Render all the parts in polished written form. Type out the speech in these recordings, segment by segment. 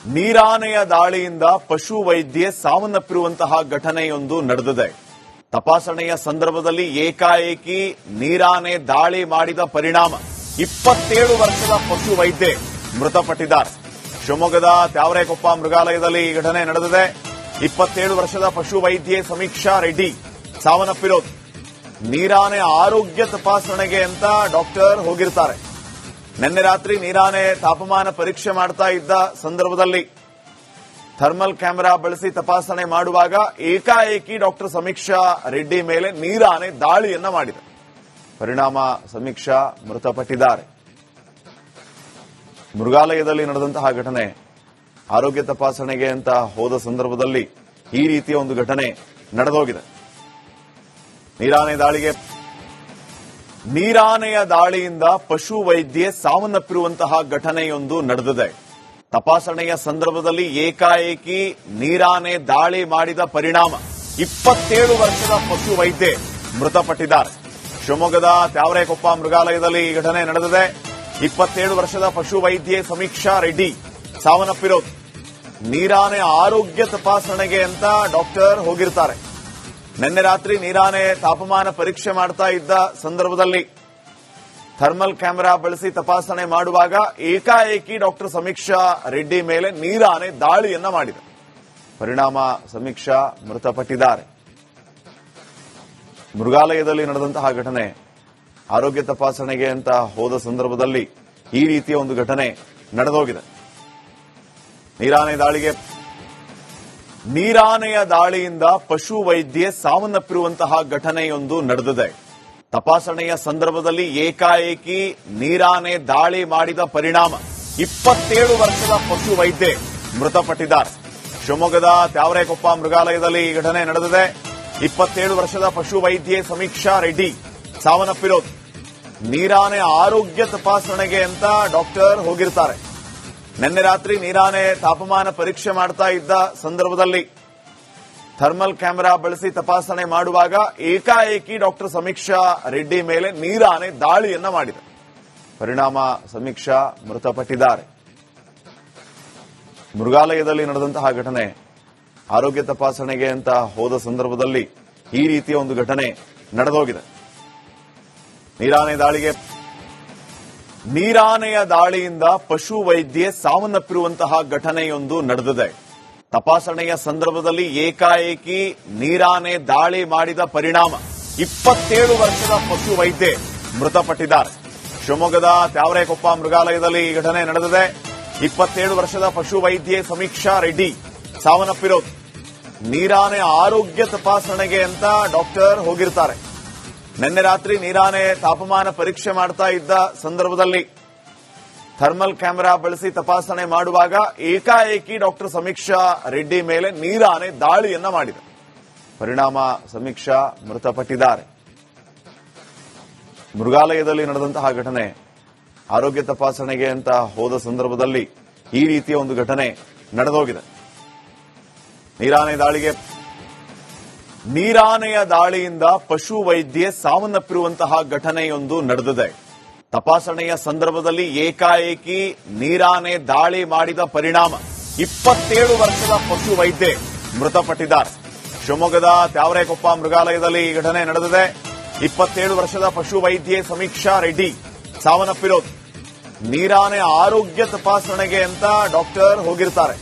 ನೀರಾನೆಯ ದಾಳಿಯಿಂದ ಪಶು ವೈದ್ಯೆ ಸಾವನ್ನಪ್ಪಿರುವಂತಹ ಘಟನೆಯೊಂದು ನಡೆದಿದೆ. ತಪಾಸಣೆಯ ಸಂದರ್ಭದಲ್ಲಿ ಏಕಾಏಕಿ ನೀರಾನೆ ದಾಳಿ ಮಾಡಿದ ಪರಿಣಾಮ 27 ವರ್ಷದ ಪಶು ವೈದ್ಯೆ ಮೃತಪಟ್ಟಿದ್ದಾರೆ. ಶಿವಮೊಗ್ಗದ ತ್ಯಾವರೆಕೊಪ್ಪ ಮೃಗಾಲಯದಲ್ಲಿ ಈ ಘಟನೆ ನಡೆದಿದೆ. 27 ವರ್ಷದ ಪಶು ವೈದ್ಯೆ ಸಮೀಕ್ಷಾ ರೆಡ್ಡಿ ಸಾವನ್ನಪ್ಪಿರೋದು. ನೀರಾನೆ ಆರೋಗ್ಯ ತಪಾಸಣೆಗೆ ಅಂತ ಡಾಕ್ಟರ್ ಹೋಗಿರ್ತಾರೆ. ನಿನ್ನೆ ರಾತ್ರಿ ನೀರಾನೆ ತಾಪಮಾನ ಪರೀಕ್ಷೆ ಮಾಡ್ತಾ ಇದ್ದ ಸಂದರ್ಭದಲ್ಲಿ ಥರ್ಮಲ್ ಕ್ಯಾಮೆರಾ ಬಳಸಿ ತಪಾಸಣೆ ಮಾಡುವಾಗ ಏಕಾಏಕಿ ಡಾಕ್ಟರ್ ಸಮೀಕ್ಷಾ ರೆಡ್ಡಿ ಮೇಲೆ ನೀರಾನೆ ದಾಳಿಯನ್ನ ಮಾಡಿದೆ. ಪರಿಣಾಮ ಸಮೀಕ್ಷಾ ಮೃತಪಟ್ಟಿದ್ದಾರೆ. ಮೃಗಾಲಯದಲ್ಲಿ ನಡೆದಂತಹ ಘಟನೆ. ಆರೋಗ್ಯ ತಪಾಸಣೆಗೆ ಅಂತ ಹೋದ ಸಂದರ್ಭದಲ್ಲಿ ಈ ರೀತಿಯ ಒಂದು ಘಟನೆ ನಡೆದೋಗಿದೆ. ನೀರಾನೆಯ ದಾಳಿಯಿಂದ ಪಶು ವೈದ್ಯೆ ಸಾವನ್ನಪ್ಪಿರುವಂತಹ ಘಟನೆಯೊಂದು ನಡೆದಿದೆ. ತಪಾಸಣೆಯ ಸಂದರ್ಭದಲ್ಲಿ ಏಕಾಏಕಿ ನೀರಾನೆ ದಾಳಿ ಮಾಡಿದ ಪರಿಣಾಮ 27 ವರ್ಷದ ಪಶು ವೈದ್ಯೆ ಮೃತಪಟ್ಟಿದ್ದಾರೆ. ಶಿವಮೊಗ್ಗದ ತ್ಯಾವರೆಕೊಪ್ಪ ಮೃಗಾಲಯದಲ್ಲಿ ಈ ಘಟನೆ ನಡೆದಿದೆ. 27 ವರ್ಷದ ಪಶು ವೈದ್ಯೆ ಸಮೀಕ್ಷಾ ರೆಡ್ಡಿ ಸಾವನ್ನಪ್ಪಿರೋದು. ನೀರಾನೆ ಆರೋಗ್ಯ ತಪಾಸಣೆಗೆ ಅಂತ ಡಾಕ್ಟರ್ ಹೋಗಿರ್ತಾರೆ. ನಿನ್ನೆ ರಾತ್ರಿ ನೀರಾನೆ ತಾಪಮಾನ ಪರೀಕ್ಷೆ ಮಾಡ್ತಾ ಇದ್ದ ಸಂದರ್ಭದಲ್ಲಿ ಥರ್ಮಲ್ ಕ್ಯಾಮೆರಾ ಬಳಸಿ ತಪಾಸಣೆ ಮಾಡುವಾಗ ಏಕಾಏಕಿ ಡಾಕ್ಟರ್ ಸಮೀಕ್ಷಾ ರೆಡ್ಡಿ ಮೇಲೆ ನೀರಾನೆ ದಾಳಿಯನ್ನ ಮಾಡಿದೆ. ಪರಿಣಾಮ ಸಮೀಕ್ಷಾ ಮೃತಪಟ್ಟಿದ್ದಾರೆ. ಮೃಗಾಲಯದಲ್ಲಿ ನಡೆದಂತಹ ಘಟನೆ. ಆರೋಗ್ಯ ತಪಾಸಣೆಗೆ ಅಂತ ಹೋದ ಸಂದರ್ಭದಲ್ಲಿ ಈ ರೀತಿಯ ಒಂದು ಘಟನೆ ನಡೆದೋಗಿದೆ. ನೀರಾನೆಯ ದಾಳಿಯಿಂದ ಪಶು ವೈದ್ಯೆ ಸಾವನ್ನಪ್ಪಿರುವಂತಹ ಘಟನೆಯೊಂದು ನಡೆದಿದೆ. ತಪಾಸಣೆಯ ಸಂದರ್ಭದಲ್ಲಿ ಏಕಾಏಕಿ ನೀರಾನೆ ದಾಳಿ ಮಾಡಿದ ಪರಿಣಾಮ 27 ವರ್ಷದ ಪಶು ವೈದ್ಯೆ ಮೃತಪಟ್ಟಿದ್ದಾರೆ. ಶಿವಮೊಗ್ಗದ ತ್ಯಾವರೆಕೊಪ್ಪ ಮೃಗಾಲಯದಲ್ಲಿ ಈ ಘಟನೆ ನಡೆದಿದೆ. 27 ವರ್ಷದ ಪಶು ವೈದ್ಯೆ ಸಮೀಕ್ಷಾ ರೆಡ್ಡಿ ಸಾವನ್ನಪ್ಪಿರೋದು. ನೀರಾನೆ ಆರೋಗ್ಯ ತಪಾಸಣೆಗೆ ಅಂತ ಡಾಕ್ಟರ್ ಹೋಗಿರ್ತಾರೆ. ನಿನ್ನೆ ರಾತ್ರಿ ನೀರಾನೆ ತಾಪಮಾನ ಪರೀಕ್ಷೆ ಮಾಡ್ತಾ ಇದ್ದ ಸಂದರ್ಭದಲ್ಲಿ ಥರ್ಮಲ್ ಕ್ಯಾಮೆರಾ ಬಳಸಿ ತಪಾಸಣೆ ಮಾಡುವಾಗ ಏಕಾಏಕಿ ಡಾಕ್ಟರ್ ಸಮೀಕ್ಷಾ ರೆಡ್ಡಿ ಮೇಲೆ ನೀರಾನೆ ದಾಳಿಯನ್ನ ಮಾಡಿದೆ. ಪರಿಣಾಮ ಸಮೀಕ್ಷಾ ಮೃತಪಟ್ಟಿದ್ದಾರೆ. ಮೃಗಾಲಯದಲ್ಲಿ ನಡೆದಂತಹ ಘಟನೆ. ಆರೋಗ್ಯ ತಪಾಸಣೆಗೆ ಅಂತ ಹೋದ ಸಂದರ್ಭದಲ್ಲಿ ಈ ರೀತಿಯ ಒಂದು ಘಟನೆ ನಡೆದೋಗಿದೆ. ನೀರಾನೆಯ ದಾಳಿಯಿಂದ ಪಶು ವೈದ್ಯೆ ಸಾವನ್ನಪ್ಪಿರುವಂತಹ ಘಟನೆಯೊಂದು ನಡೆದಿದೆ. ತಪಾಸಣೆಯ ಸಂದರ್ಭದಲ್ಲಿ ಏಕಾಏಕಿ ನೀರಾನೆ ದಾಳಿ ಮಾಡಿದ ಪರಿಣಾಮ 27 ವರ್ಷದ ಪಶು ವೈದ್ಯೆ ಮೃತಪಟ್ಟಿದ್ದಾರೆ. ಶಿವಮೊಗ್ಗದ ತ್ಯಾವರೆಕೊಪ್ಪ ಮೃಗಾಲಯದಲ್ಲಿ ಈ ಘಟನೆ ನಡೆದಿದೆ. 27 ವರ್ಷದ ಪಶು ವೈದ್ಯೆ ಸಮೀಕ್ಷಾ ರೆಡ್ಡಿ ಸಾವನ್ನಪ್ಪಿರೋದು. ನೀರಾನೆ ಆರೋಗ್ಯ ತಪಾಸಣೆಗೆ ಅಂತ ಡಾಕ್ಟರ್ ಹೋಗಿರ್ತಾರೆ. ನಿನ್ನೆ ರಾತ್ರಿ ನೀರಾನೆ ತಾಪಮಾನ ಪರೀಕ್ಷೆ ಮಾಡ್ತಾ ಇದ್ದ ಸಂದರ್ಭದಲ್ಲಿ ಥರ್ಮಲ್ ಕ್ಯಾಮೆರಾ ಬಳಸಿ ತಪಾಸಣೆ ಮಾಡುವಾಗ ಏಕಾಏಕಿ ಡಾಕ್ಟರ್ ಸಮೀಕ್ಷಾ ರೆಡ್ಡಿ ಮೇಲೆ ನೀರಾನೆ ದಾಳಿಯನ್ನ ಮಾಡಿದೆ. ಪರಿಣಾಮ ಸಮೀಕ್ಷಾ ಮೃತಪಟ್ಟಿದ್ದಾರೆ. ಮೃಗಾಲಯದಲ್ಲಿ ನಡೆದಂತಹ ಘಟನೆ. ಆರೋಗ್ಯ ತಪಾಸಣೆಗೆ ಅಂತ ಹೋದ ಸಂದರ್ಭದಲ್ಲಿ ಈ ರೀತಿಯ ಒಂದು ಘಟನೆ ನಡೆದೋಗಿದೆ. ನೀರಾನೆಯ ದಾಳಿಯಿಂದ ಪಶು ವೈದ್ಯೆ ಸಾವನ್ನಪ್ಪಿರುವಂತಹ ಘಟನೆಯೊಂದು ನಡೆದಿದೆ. ತಪಾಸಣೆಯ ಸಂದರ್ಭದಲ್ಲಿ ಏಕಾಏಕಿ ನೀರಾನೆ ದಾಳಿ ಮಾಡಿದ ಪರಿಣಾಮ 27 ವರ್ಷದ ಪಶು ವೈದ್ಯೆ ಮೃತಪಟ್ಟಿದ್ದಾರೆ. ಶಿವಮೊಗ್ಗದ ತ್ಯಾವರೆಕೊಪ್ಪ ಮೃಗಾಲಯದಲ್ಲಿ ಈ ಘಟನೆ ನಡೆದಿದೆ. 27 ವರ್ಷದ ಪಶು ವೈದ್ಯೆ ಸಮೀಕ್ಷಾ ರೆಡ್ಡಿ ಸಾವನ್ನಪ್ಪಿರೋದು. ನೀರಾನೆ ಆರೋಗ್ಯ ತಪಾಸಣೆಗೆ ಅಂತ ಡಾಕ್ಟರ್ ಹೋಗಿರ್ತಾರೆ.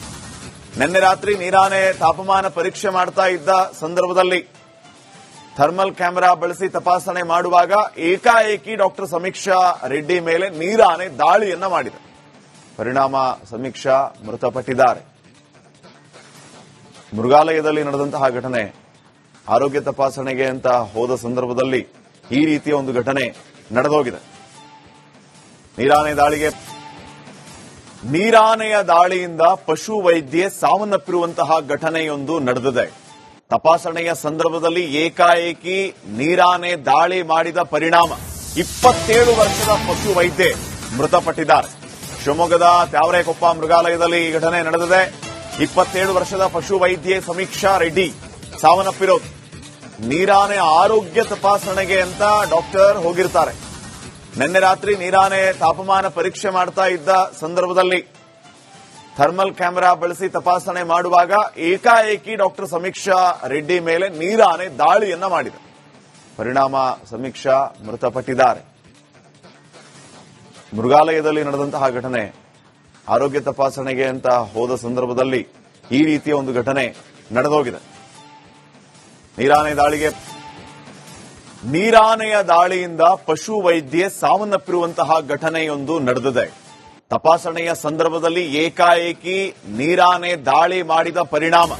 ನಿನ್ನೆ ರಾತ್ರಿ ನೀರಾನೆ ತಾಪಮಾನ ಪರೀಕ್ಷೆ ಮಾಡ್ತಾ ಇದ್ದ ಸಂದರ್ಭದಲ್ಲಿ ಥರ್ಮಲ್ ಕ್ಯಾಮೆರಾ ಬಳಸಿ ತಪಾಸಣೆ ಮಾಡುವಾಗ ಏಕಾಏಕಿ ಡಾಕ್ಟರ್ ಸಮೀಕ್ಷಾ ರೆಡ್ಡಿ ಮೇಲೆ ನೀರಾನೆ ದಾಳಿಯನ್ನ ಮಾಡಿದೆ. ಪರಿಣಾಮ ಸಮೀಕ್ಷಾ ಮೃತಪಟ್ಟಿದ್ದಾರೆ. ಮೃಗಾಲಯದಲ್ಲಿ ನಡೆದಂತಹ ಘಟನೆ. ಆರೋಗ್ಯ ತಪಾಸಣೆಗೆ ಅಂತ ಹೋದ ಸಂದರ್ಭದಲ್ಲಿ ಈ ರೀತಿಯ ಒಂದು ಘಟನೆ ನಡೆದೋಗಿದೆ. ನೀರಾನೆಯ ದಾಳಿಯಿಂದ ಪಶು ವೈದ್ಯೆ ಸಾವನ್ನಪ್ಪಿರುವಂತಹ ಘಟನೆಯೊಂದು ನಡೆದಿದೆ. ತಪಾಸಣೆಯ ಸಂದರ್ಭದಲ್ಲಿ ಏಕಾಏಕಿ ನೀರಾನೆ ದಾಳಿ ಮಾಡಿದ ಪರಿಣಾಮ 27 ವರ್ಷದ ಪಶು ವೈದ್ಯೆ ಮೃತಪಟ್ಟಿದ್ದಾರೆ. ಶಿವಮೊಗ್ಗದ ತ್ಯಾವರೆಕೊಪ್ಪ ಮೃಗಾಲಯದಲ್ಲಿ ಈ ಘಟನೆ ನಡೆದಿದೆ. 27 ವರ್ಷದ ಪಶು ವೈದ್ಯೆ ಸಮೀಕ್ಷಾ ರೆಡ್ಡಿ ಸಾವನ್ನಪ್ಪಿರೋದು. ನೀರಾನೆ ಆರೋಗ್ಯ ತಪಾಸಣೆಗೆ ಅಂತ ಡಾಕ್ಟರ್ ಹೋಗಿರ್ತಾರೆ. ನಿನ್ನೆ ರಾತ್ರಿ ನೀರಾನೆ ತಾಪಮಾನ ಪರೀಕ್ಷೆ ಮಾಡ್ತಾ ಇದ್ದ ಸಂದರ್ಭದಲ್ಲಿ ಥರ್ಮಲ್ ಕ್ಯಾಮೆರಾ ಬಳಸಿ ತಪಾಸಣೆ ಮಾಡುವಾಗ ಏಕಾಏಕಿ ಡಾಕ್ಟರ್ ಸಮೀಕ್ಷಾ ರೆಡ್ಡಿ ಮೇಲೆ ನೀರಾನೆ ದಾಳಿಯನ್ನ ಮಾಡಿದೆ. ಪರಿಣಾಮ ಸಮೀಕ್ಷಾ ಮೃತಪಟ್ಟಿದ್ದಾರೆ. ಮೃಗಾಲಯದಲ್ಲಿ ನಡೆದಂತಹ ಘಟನೆ. ಆರೋಗ್ಯ ತಪಾಸಣೆಗೆ ಅಂತ ಹೋದ ಸಂದರ್ಭದಲ್ಲಿ ಈ ರೀತಿಯ ಒಂದು ಘಟನೆ ನಡೆದೋಗಿದೆ. ನೀರಾನೆಯ ದಾಳಿಯಿಂದ ಪಶು ವೈದ್ಯೆ ಸಾವನ್ನಪ್ಪಿರುವಂತಹ ಘಟನೆಯೊಂದು ನಡೆದಿದೆ. ತಪಾಸಣೆಯ ಸಂದರ್ಭದಲ್ಲಿ ಏಕಾಏಕಿ ನೀರಾನೆ ದಾಳಿ ಮಾಡಿದ ಪರಿಣಾಮ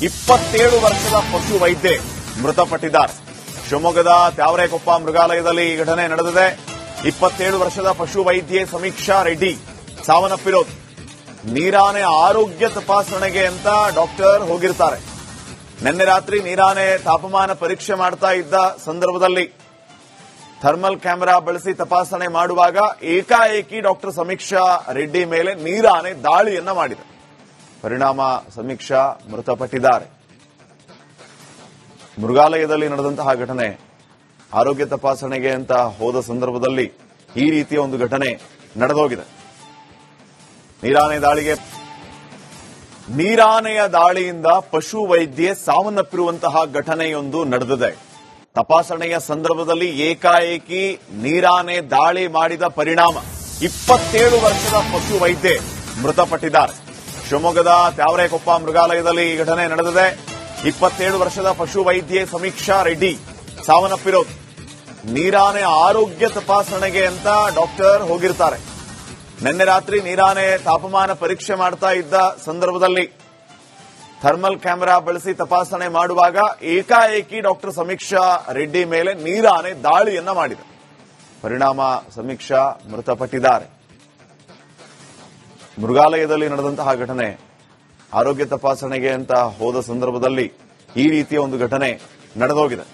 27 ವರ್ಷದ ಪಶು ವೈದ್ಯೆ ಮೃತಪಟ್ಟಿದ್ದಾರೆ. ಶಿವಮೊಗ್ಗದ ತ್ಯಾವರೆಕೊಪ್ಪ ಮೃಗಾಲಯದಲ್ಲಿ ಈ ಘಟನೆ ನಡೆದಿದೆ. 27 ವರ್ಷದ ಪಶು ವೈದ್ಯೆ ಸಮೀಕ್ಷಾ ರೆಡ್ಡಿ ಸಾವನ್ನಪ್ಪಿರೋದು. ನೀರಾನೆ ಆರೋಗ್ಯ ತಪಾಸಣೆಗೆ ಅಂತ ಡಾಕ್ಟರ್ ಹೋಗಿರ್ತಾರೆ. ನಿನ್ನೆ ರಾತ್ರಿ ನೀರಾನೆ ತಾಪಮಾನ ಪರೀಕ್ಷೆ ಮಾಡ್ತಾ ಇದ್ದ ಸಂದರ್ಭದಲ್ಲಿ ಥರ್ಮಲ್ ಕ್ಯಾಮೆರಾ ಬಳಸಿ ತಪಾಸಣೆ ಮಾಡುವಾಗ ಏಕಾಏಕಿ ಡಾಕ್ಟರ್ ಸಮೀಕ್ಷಾ ರೆಡ್ಡಿ ಮೇಲೆ ನೀರಾನೆ ದಾಳಿಯನ್ನ ಮಾಡಿದೆ. ಪರಿಣಾಮ ಸಮೀಕ್ಷಾ ಮೃತಪಟ್ಟಿದ್ದಾರೆ. ಮೃಗಾಲಯದಲ್ಲಿ ನಡೆದಂತಹ ಘಟನೆ. ಆರೋಗ್ಯ ತಪಾಸಣೆಗೆ ಅಂತ ಹೋದ ಸಂದರ್ಭದಲ್ಲಿ ಈ ರೀತಿಯ ಒಂದು ಘಟನೆ ನಡೆದೋಗಿದೆ. ನೀರಾನೆಯ ದಾಳಿಯಿಂದ ಪಶು ವೈದ್ಯೆ ಸಾವನ್ನಪ್ಪಿರುವಂತಹ ಘಟನೆಯೊಂದು ನಡೆದಿದೆ. ತಪಾಸಣೆಯ ಸಂದರ್ಭದಲ್ಲಿ ಏಕಾಏಕಿ ನೀರಾನೆ ದಾಳಿ ಮಾಡಿದ ಪರಿಣಾಮ 27 ವರ್ಷದ ಪಶು ವೈದ್ಯೆ ಮೃತಪಟ್ಟಿದ್ದಾರೆ. ಶಿವಮೊಗ್ಗದ ತ್ಯಾವರೆಕೊಪ್ಪ ಮೃಗಾಲಯದಲ್ಲಿ ಈ ಘಟನೆ ನಡೆದಿದೆ. 27 ವರ್ಷದ ಪಶು ವೈದ್ಯೆ ಸಮೀಕ್ಷಾ ರೆಡ್ಡಿ ಸಾವನ್ನಪ್ಪಿರೋದು. ನೀರಾನೆ ಆರೋಗ್ಯ ತಪಾಸಣೆಗೆ ಅಂತ ಡಾಕ್ಟರ್ ಹೋಗಿರ್ತಾರೆ. ನಿನ್ನೆ ರಾತ್ರಿ ನೀರಾನೆ ತಾಪಮಾನ ಪರೀಕ್ಷೆ ಮಾಡ್ತಾ ಇದ್ದ ಸಂದರ್ಭದಲ್ಲಿ ಥರ್ಮಲ್ ಕ್ಯಾಮೆರಾ ಬಳಸಿ ತಪಾಸಣೆ ಮಾಡುವಾಗ ಏಕಾಏಕಿ ಡಾಕ್ಟರ್ ಸಮೀಕ್ಷಾ ರೆಡ್ಡಿ ಮೇಲೆ ನೀರಾನೆ ದಾಳಿಯನ್ನ ಮಾಡಿದೆ. ಪರಿಣಾಮ ಸಮೀಕ್ಷಾ ಮೃತಪಟ್ಟಿದ್ದಾರೆ. ಮೃಗಾಲಯದಲ್ಲಿ ನಡೆದಂತಹ ಘಟನೆ. ಆರೋಗ್ಯ ತಪಾಸಣೆಗೆ ಅಂತ ಹೋದ ಸಂದರ್ಭದಲ್ಲಿ ಈ ರೀತಿಯ ಒಂದು ಘಟನೆ ನಡೆದೋಗಿದೆ.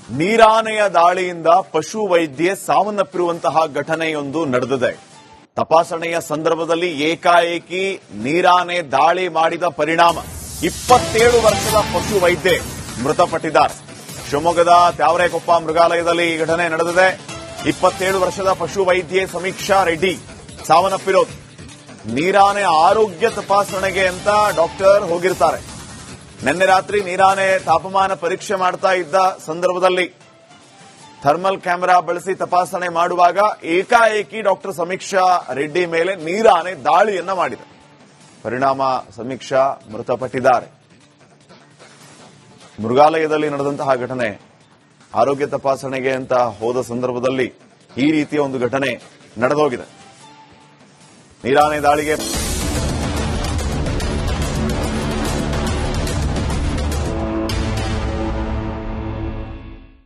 ನೀರಾನೆಯ ದಾಳಿಯಿಂದ ಪಶು ವೈದ್ಯೆ ಸಾವನ್ನಪ್ಪಿರುವಂತಹ ಘಟನೆಯೊಂದು ನಡೆದಿದೆ. ತಪಾಸಣೆಯ ಸಂದರ್ಭದಲ್ಲಿ ಏಕಾಏಕಿ ನೀರಾನೆ ದಾಳಿ ಮಾಡಿದ ಪರಿಣಾಮ 27 ವರ್ಷದ ಪಶು ವೈದ್ಯೆ ಮೃತಪಟ್ಟಿದ್ದಾರೆ. ಶಿವಮೊಗ್ಗದ ತ್ಯಾವರೆಕೊಪ್ಪ ಮೃಗಾಲಯದಲ್ಲಿ ಈ ಘಟನೆ ನಡೆದಿದೆ. 27 ವರ್ಷದ ಪಶು ವೈದ್ಯೆ ಸಮೀಕ್ಷಾ ರೆಡ್ಡಿ ಸಾವನ್ನಪ್ಪಿರೋದು. ನೀರಾನೆ ಆರೋಗ್ಯ ತಪಾಸಣೆಗೆ ಅಂತ ಡಾಕ್ಟರ್ ಹೋಗಿರ್ತಾರೆ. ನಿನ್ನೆ ರಾತ್ರಿ ನೀರಾನೆ ತಾಪಮಾನ ಪರೀಕ್ಷೆ ಮಾಡ್ತಾ ಇದ್ದ ಸಂದರ್ಭದಲ್ಲಿ ಥರ್ಮಲ್ ಕ್ಯಾಮೆರಾ ಬಳಸಿ ತಪಾಸಣೆ ಮಾಡುವಾಗ ಏಕಾಏಕಿ ಡಾಕ್ಟರ್ ಸಮೀಕ್ಷಾ ರೆಡ್ಡಿ ಮೇಲೆ ನೀರಾನೆ ದಾಳಿಯನ್ನ ಮಾಡಿದೆ. ಪರಿಣಾಮ ಸಮೀಕ್ಷಾ ಮೃತಪಟ್ಟಿದ್ದಾರೆ. ಮೃಗಾಲಯದಲ್ಲಿ ನಡೆದಂತಹ ಘಟನೆ. ಆರೋಗ್ಯ ತಪಾಸಣೆಗೆ ಅಂತ ಹೋದ ಸಂದರ್ಭದಲ್ಲಿ ಈ ರೀತಿಯ ಒಂದು ಘಟನೆ ನಡೆದೋಗಿದೆ. ನೀರಾನೆ ದಾಳಿಗೆ